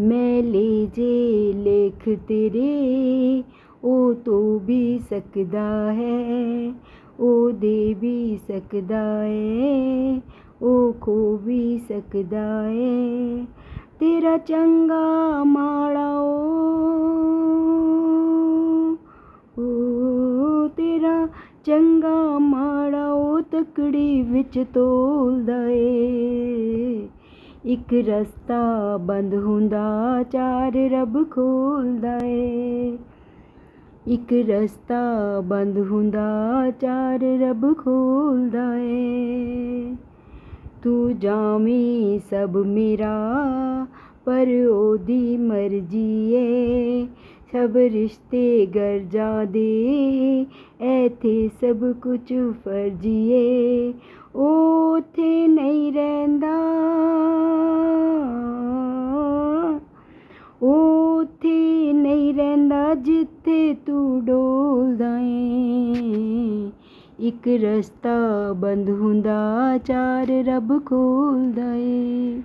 मैले जे लेख तेरे ਉਹ ਤੋ ਵੀ ਸਕਦਾ ਹੈ, ਉਹ ਦੇ ਵੀ ਸਕਦਾ ਏ, ਉਹ ਖੋ ਵੀ ਸਕਦਾ ਏ। ਤੇਰਾ ਚੰਗਾ ਮਾੜਾ ਉਹ ਤੇਰਾ ਚੰਗਾ ਮਾੜਾ ਉਹ ਤਕੜੀ ਵਿੱਚ ਤੋਲਦਾ ਏ। ਇੱਕ ਰਸਤਾ ਬੰਦ ਹੁੰਦਾ ਚਾਰ ਰੱਬ ਖੋਲਦਾ ਏ। ਇੱਕ ਰਸਤਾ ਬੰਦ ਹੁੰਦਾ ਚਾਰ ਰੱਬ ਖੋਲਦਾ ਏ। ਤੂੰ ਜਾਵੀਂ ਸਭ ਮੇਰਾ ਪਰ ਉਹਦੀ ਮਰਜ਼ੀ ਏ। ਸਭ ਰਿਸ਼ਤੇ ਗਰਜਾਂ ਦੇ ਇੱਥੇ ਸਭ ਕੁਝ ਫਰਜ਼ੀ ਏ। ਉਹ ਉੱਥੇ ਨਹੀਂ ਰਹਿੰਦਾ, ਉਹ ਉੱਥੇ ਨਹੀਂ ਰਹਿੰਦਾ ਜਿੱਥੇ ਤੂੰ ਡੋਲਦਾ ਏ। ਇੱਕ ਰਸਤਾ ਬੰਦ ਹੁੰਦਾ ਚਾਰ ਰੱਬ ਖੋਲਦਾ ਏ।